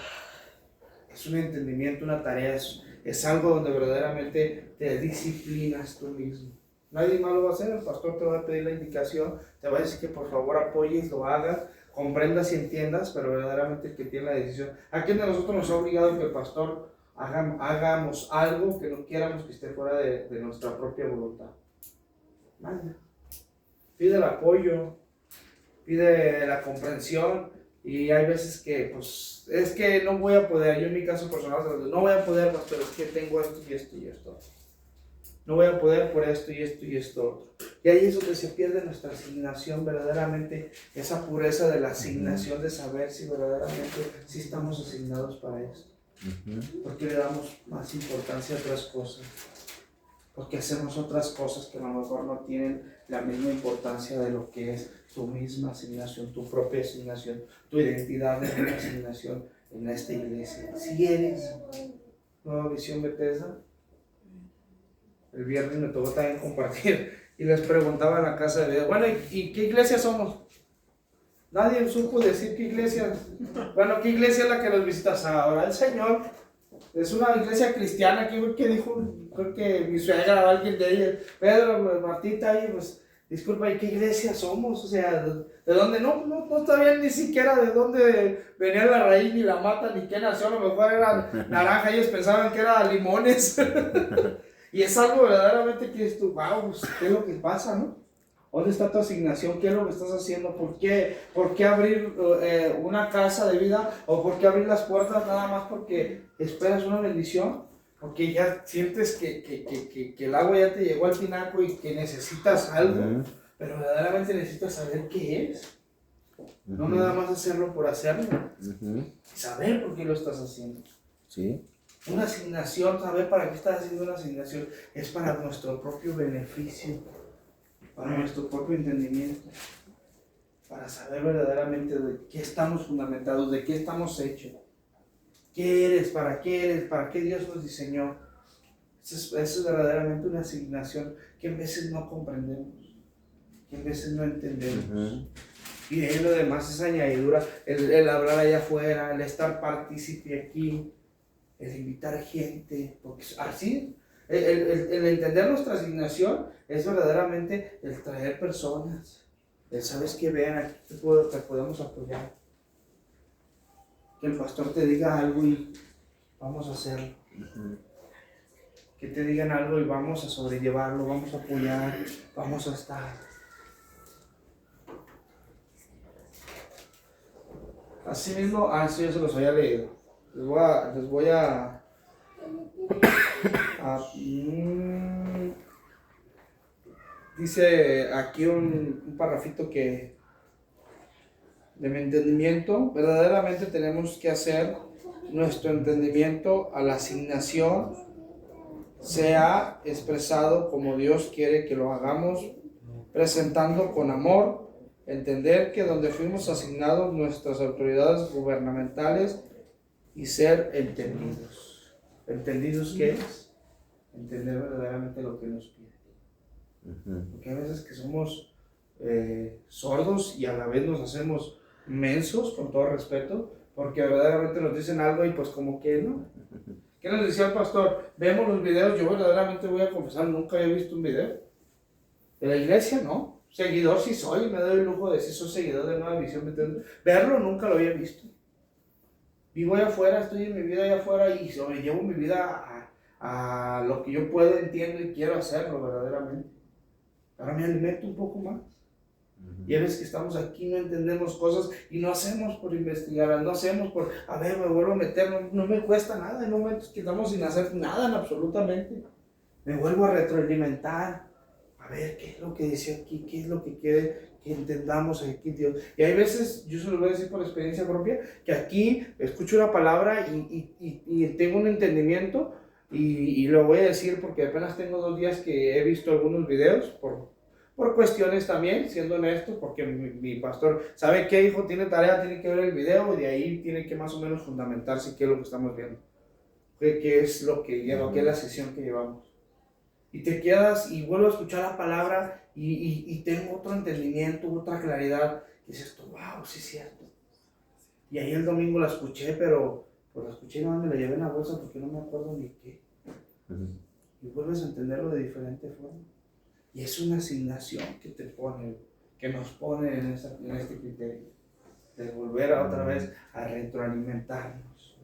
Es un entendimiento, una tarea, es algo donde verdaderamente te disciplinas tú mismo. Nadie más lo va a hacer, el pastor te va a pedir la indicación, te va a decir que por favor apoyes, lo hagas, comprendas y entiendas, pero verdaderamente el que tiene la decisión. ¿A quién de nosotros nos ha obligado que el pastor hagamos algo que no quieramos que esté fuera de nuestra propia voluntad? Nadie. Pide el apoyo, pide la comprensión. Y hay veces que, pues, es que no voy a poder, yo en mi caso personal, no voy a poder, pastor, es que tengo esto y esto y esto. No voy a poder por esto y esto y esto otro. Y ahí es donde se pierde nuestra asignación, verdaderamente, esa pureza de la asignación, de saber si verdaderamente si estamos asignados para esto. Porque le damos más importancia a otras cosas. Porque hacemos otras cosas que a lo mejor no tienen la misma importancia de lo que es tu misma asignación, tu propia asignación, tu identidad de una asignación en esta iglesia. Si eres Nueva Visión Bethesda, el viernes me tocó también compartir y les preguntaba en la casa de vida, bueno, ¿y qué iglesia somos? Nadie supo decir qué iglesia. Bueno, ¿qué iglesia es la que los visitas ahora? El Señor. Es una iglesia cristiana que dijo, creo que mi suegra o alguien de ella, Pedro, Martita, y pues, disculpa, ¿y qué iglesia somos? O sea, ¿de dónde? No sabían ni siquiera de dónde venía la raíz, ni la mata, ni qué nació. A lo mejor era naranja, ellos pensaban que era limones. Y es algo verdaderamente que es tu, wow, ¿qué es lo que pasa, no? ¿Dónde está tu asignación? ¿Qué es lo que estás haciendo? ¿Por qué abrir una casa de vida? ¿O por qué abrir las puertas nada más porque esperas una bendición? Porque ya sientes que el agua ya te llegó al tinaco y que necesitas algo, pero verdaderamente necesitas saber qué es. No nada más hacerlo por hacerlo. Saber por qué lo estás haciendo. Sí. Una asignación, saber para qué estás haciendo una asignación, es para nuestro propio beneficio, para nuestro propio entendimiento. para saber verdaderamente de qué estamos fundamentados, de qué estamos hechos. ¿Qué eres? ¿Para qué eres? ¿Para qué Dios nos diseñó? Eso es verdaderamente una asignación que en veces no comprendemos, que en veces no entendemos. Y de ahí lo demás es añadidura, el hablar allá afuera, el estar partícipe aquí, el invitar gente, porque así, el entender nuestra asignación es verdaderamente el traer personas, el sabes que vean, aquí te podemos apoyar. Que el pastor te diga algo y vamos a hacerlo. Que te digan algo y vamos a sobrellevarlo, vamos a apoyar, vamos a estar. Así mismo, sí, yo se los había leído. Les voy a dice aquí un parrafito que de mi entendimiento, verdaderamente tenemos que hacer nuestro entendimiento a la asignación sea expresado como Dios quiere que lo hagamos, presentando con amor, entender que donde fuimos asignados nuestras autoridades gubernamentales y ser entendidos. ¿Entendidos qué es? Entender verdaderamente lo que nos pide. Porque a veces que somos sordos y a la vez nos hacemos mensos, con todo respeto, porque verdaderamente nos dicen algo y pues como que no. ¿Qué nos decía el pastor? Vemos los videos, yo verdaderamente voy a confesar, nunca había visto un video. De la iglesia, no. Seguidor sí soy, me doy el lujo de decir soy seguidor de Nueva Visión. Verlo nunca lo había visto. Vivo allá afuera, estoy en mi vida allá afuera y sobrellevo mi vida a lo que yo puedo, entiendo y quiero hacerlo verdaderamente. Ahora me alimento un poco más. Y a veces que estamos aquí no entendemos cosas y no hacemos por investigar, no hacemos por, a ver, me vuelvo a meter, no me cuesta nada, hay momentos que estamos sin hacer nada absolutamente. Me vuelvo a retroalimentar, a ver qué es lo que dice aquí, qué es lo que quiere que entendamos aquí Dios. Y hay veces, yo se lo voy a decir por experiencia propia, que aquí escucho una palabra y tengo un entendimiento y lo voy a decir porque apenas tengo 2 días que he visto algunos videos por cuestiones también, siendo honesto, porque mi pastor sabe que hijo tiene tarea, tiene que ver el video y de ahí tiene que más o menos fundamentarse qué es lo que estamos viendo, qué es lo que lleva, qué es la sesión que llevamos. Y te quedas y vuelvo a escuchar la palabra y tengo otro entendimiento, otra claridad, y dices tú, wow, sí es cierto. Y ahí el domingo la escuché, pero pues la escuché y no me la llevé en la bolsa porque no me acuerdo ni qué. Y vuelves a entenderlo de diferente forma. Y es una asignación que te pone, que nos pone en este criterio, de volver otra vez a retroalimentarnos.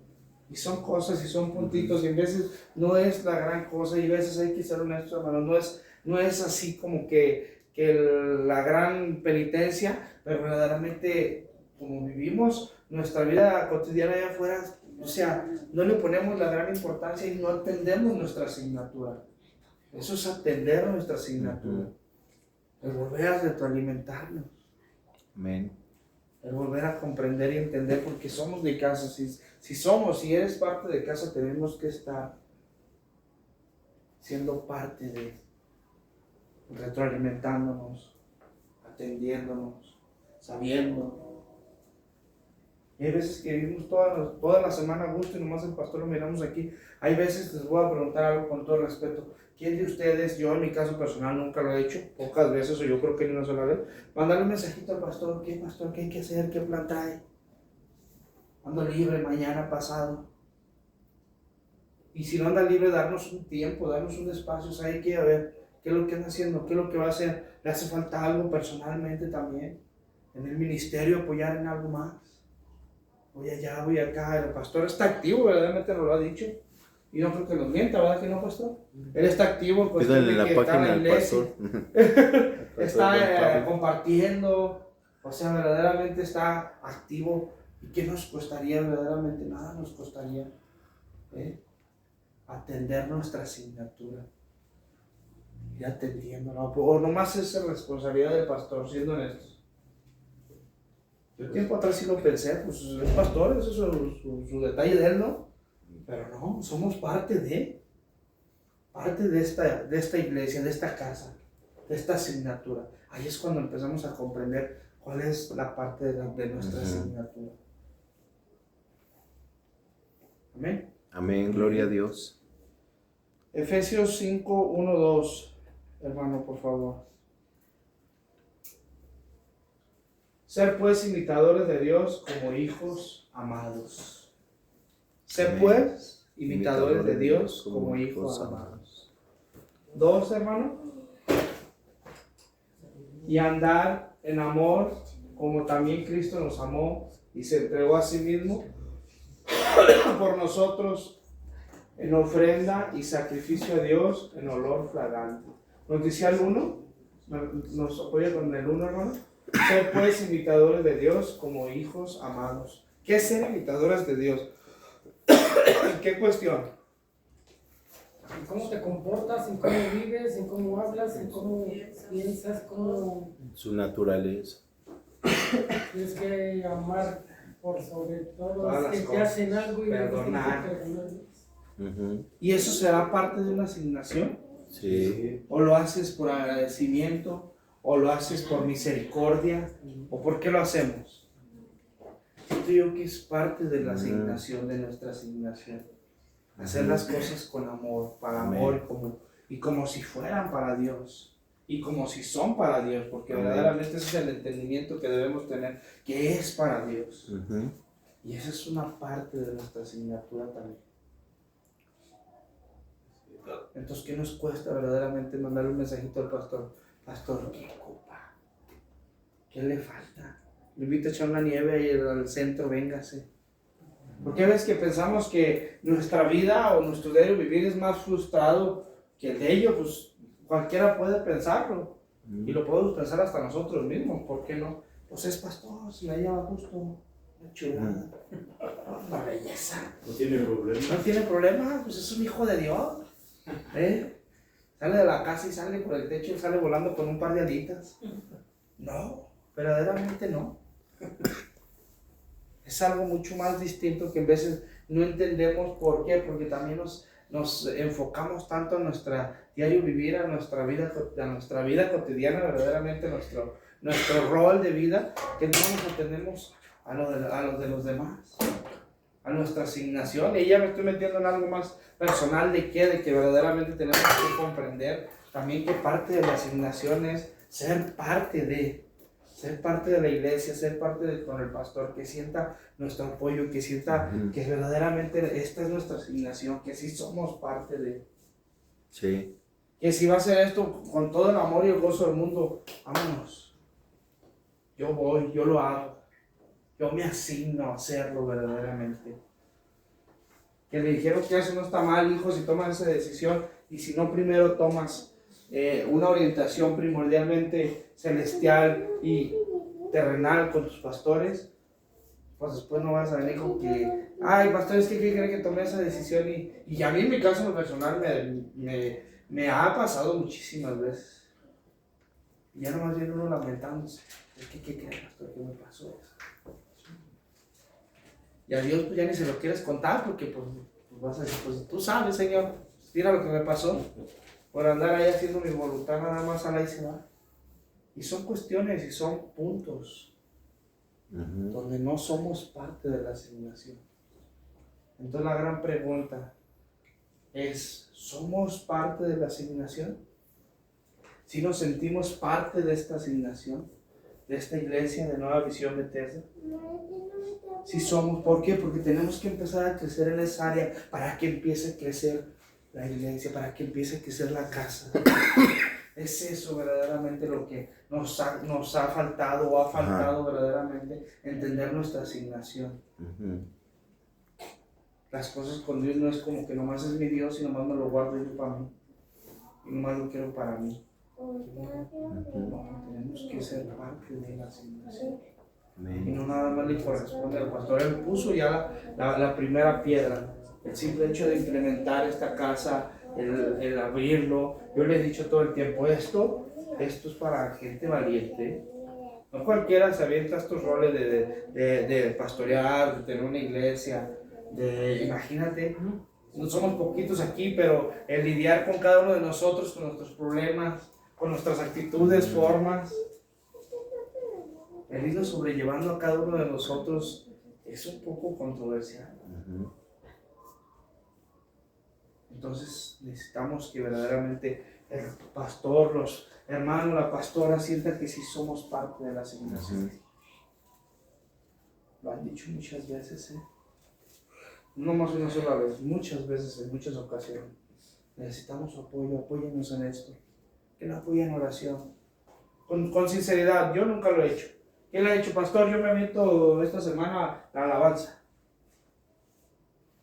Y son cosas y son puntitos, y a veces no es la gran cosa, y a veces hay que ser honestos, hermanos, no es así como que la gran penitencia, pero verdaderamente como vivimos nuestra vida cotidiana allá afuera, o sea, no le ponemos la gran importancia y no atendemos nuestra asignatura. Eso es atender nuestra asignatura. El volver a retroalimentarnos. Amén. El volver a comprender y entender porque somos de casa. Si eres parte de casa, tenemos que estar siendo parte de, retroalimentándonos, atendiéndonos, sabiendo. Y hay veces que vivimos toda la semana a gusto y nomás el pastor lo miramos aquí. Hay veces, les voy a preguntar algo con todo respeto. ¿Quién de ustedes, yo en mi caso personal nunca lo he hecho, pocas veces o yo creo que ni una sola vez, mandarle un mensajito al pastor, ¿qué pastor? ¿Qué hay que hacer? ¿Qué plan trae? Ando libre mañana, pasado. Y si no anda libre, darnos un tiempo, darnos un espacio, ¿sabe qué? A ver, ¿qué es lo que anda haciendo? ¿Qué es lo que va a hacer? ¿Le hace falta algo personalmente también? En el ministerio apoyar en algo más. Voy allá, voy acá. El pastor está activo, verdaderamente nos lo ha dicho. Y no creo que nos mienta, ¿verdad que no, pastor? Él está activo, pues Pídale la página al pastor. Está compartiendo, o sea, verdaderamente está activo. ¿Y qué nos costaría verdaderamente? Nada nos costaría atender nuestra asignatura. Ir atendiéndola. O nomás es responsabilidad del pastor, siendo honestos. Yo tiempo atrás sí lo pensé, pues es pastor, eso es su detalle de él, ¿no? Pero no, somos parte de esta iglesia, de esta casa, de esta asignatura. Ahí es cuando empezamos a comprender ¿Cuál es la parte de nuestra asignatura? Amén. Amén, gloria a Dios. Efesios 5, 1, 2. Hermano, por favor. Ser pues imitadores de Dios como hijos amados. Ser Amén. pues imitadores de Dios como hijos amados. 2, hermano. Y andar en amor como también Cristo nos amó y se entregó a sí mismo por nosotros en ofrenda y sacrificio a Dios en olor fragante. Nos dice el 1, nos apoya con el 1, hermano. Ser pues imitadores de Dios como hijos amados. ¿Qué es ser imitadores de Dios? ¿En qué cuestión? En cómo te comportas, en cómo vives, en cómo hablas, en cómo piensas, cómo Su naturaleza. tienes que amar por sobre todo Todas los que las te cosas. hacen algo y Perdonar. perdonarles. Ujú. ¿Y eso será parte de una asignación? Sí. ¿O lo haces por agradecimiento? ¿O lo haces por misericordia? ¿O por qué lo hacemos? Siento yo que es parte de la asignación, de nuestra asignación. Hacer las cosas con amor, para amor y como si fueran para Dios. Y como si son para Dios, porque Amén. verdaderamente ese es el entendimiento que debemos tener, que es para Dios. Ujú. Y esa es una parte de nuestra asignatura también. Entonces, ¿qué nos cuesta verdaderamente mandarle un mensajito al pastor? Pastor, ¿qué ocupa? ¿Qué le falta? Le invito a echar una nieve ahí al centro, véngase. Porque a veces que pensamos que nuestra vida o nuestro diario vivir es más frustrado que el de ellos, pues cualquiera puede pensarlo. Y lo podemos pensar hasta nosotros mismos, ¿por qué no? Pues es pastor, se la lleva justo, una chulada, una belleza. No tiene problema. No tiene problema, pues es un hijo de Dios. Sale de la casa y sale por el techo y sale volando con un par de alitas. No, verdaderamente no. Es algo mucho más distinto que en veces no entendemos por qué, porque también nos enfocamos tanto en nuestro diario vivir, a nuestra vida cotidiana, verdaderamente nuestro rol de vida, que no nos atendemos a lo de los demás, a nuestra asignación. Y ya me estoy metiendo en algo más personal de que verdaderamente tenemos que comprender también que parte de la asignación es ser parte de la iglesia, ser parte con el pastor, que sienta nuestro apoyo, que sienta que verdaderamente esta es nuestra asignación, que sí somos parte de. Sí. Que si va a hacer esto con todo el amor y el gozo del mundo, vámonos. Yo voy, yo lo hago. Yo me asigno a hacerlo verdaderamente. Que le dijeron que eso no está mal, hijo, si tomas esa decisión, y si no primero tomas una orientación primordialmente celestial y terrenal con tus pastores, pues después no vas a venir con que, ay, pastores, ¿qué creen que tomé esa decisión? Y a mí en mi caso personal me ha pasado muchísimas veces. Y ya nomás viene uno lamentándose. ¿Qué crees, pastor? ¿Qué me pasó eso? Y a Dios pues ya ni se lo quieres contar porque pues vas a decir, pues tú sabes, Señor, mira lo que me pasó. Por andar ahí haciendo mi voluntad, nada más a la y se va. Y son cuestiones y son puntos donde no somos parte de la asignación. Entonces la gran pregunta es, ¿somos parte de la asignación? ¿Si nos sentimos parte de esta asignación, de esta iglesia de Nueva Visión Bethesda? Si somos, ¿por qué? Porque tenemos que empezar a crecer en esa área para que empiece a crecer la iglesia, para que empiece a crecer la casa. Es eso verdaderamente lo que nos ha faltado o ha faltado verdaderamente, entender nuestra asignación. Las cosas con Dios no es como que nomás es mi Dios y nomás me lo guardo yo para mí. Y nomás lo quiero para mí. No, tenemos que ser parte de la asignación. Y no nada más le corresponde al pastor. Él puso ya la primera piedra. El simple hecho de implementar esta casa, el abrirlo. Yo le he dicho todo el tiempo, esto es para gente valiente. No cualquiera se avienta estos roles de pastorear, de tener una iglesia. Imagínate, no somos poquitos aquí, pero el lidiar con cada uno de nosotros, con nuestros problemas, con nuestras actitudes, formas. el irnos sobrellevando a cada uno de nosotros es un poco controversial. Entonces necesitamos que verdaderamente el pastor, los hermanos, la pastora sientan que sí somos parte de la asignación. Lo han dicho muchas veces, no más una sola vez, muchas veces, en muchas ocasiones. Necesitamos su apoyo, apóyennos en esto. Que nos apoyen en oración. Con sinceridad, yo nunca lo he hecho. ¿Quién lo ha hecho, pastor? Yo me meto esta semana la alabanza.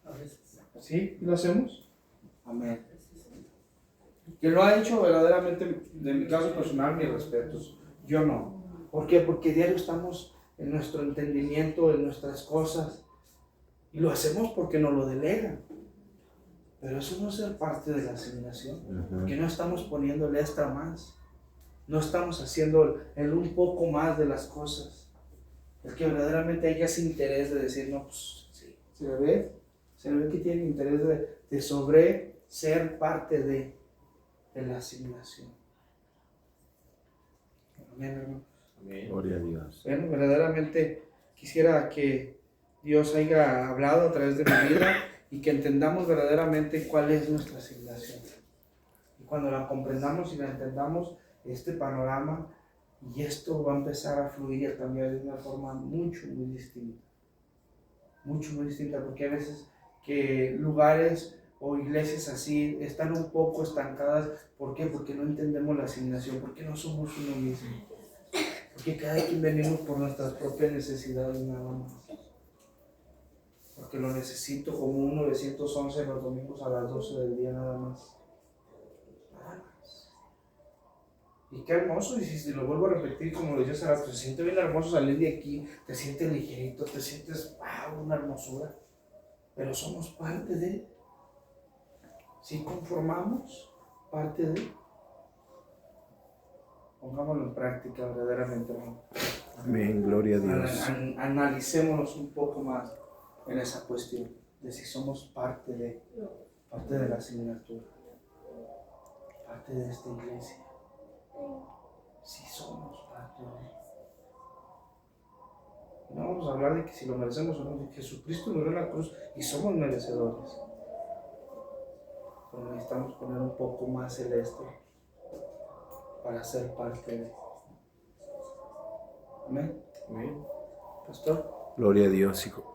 A veces. ¿Sí? ¿Y lo hacemos? Amén. ¿Quién lo ha hecho? Verdaderamente, de mi caso personal, mis respetos. Yo no. ¿Por qué? Porque diario estamos en nuestro entendimiento, en nuestras cosas. Y lo hacemos porque nos lo delegan. Pero eso no es ser parte de la asignación. Porque no estamos poniéndole extra más. No estamos haciendo el un poco más de las cosas. Es que verdaderamente hay ese interés de decir, no, pues sí, se le ve que tiene interés de sobre ser parte de la asignación. Amén, hermano. Amén. Gloria a Dios. Bueno, verdaderamente quisiera que Dios haya hablado a través de mi vida y que entendamos verdaderamente cuál es nuestra asignación. Y cuando la comprendamos y la entendamos, este panorama y esto va a empezar a fluir y a cambiar de una forma muy distinta. Muy distinta, porque a veces que lugares o iglesias así están un poco estancadas. ¿Por qué? Porque no entendemos la asignación, porque no somos uno mismo. Porque cada quien venimos por nuestras propias necesidades nada más. Porque lo necesito como un 911 los domingos a las 12 del día nada más. Nada más. Y qué hermoso, y si lo vuelvo a repetir como lo decía hace rato, se siente bien hermoso salir de aquí, te sientes ligerito, te sientes, wow, una hermosura. Pero somos parte de, si conformamos parte de, pongámoslo en práctica verdaderamente, hermano. Amén, gloria a Dios. Analicémonos un poco más en esa cuestión de si somos parte de la asignatura, parte de esta iglesia. Si somos parte de. No vamos a hablar de que si lo merecemos o no, de Jesucristo murió en la cruz y somos merecedores. Pero necesitamos poner un poco más el esto para ser parte de. Amén. Amén. Pastor. Gloria a Dios, hijo.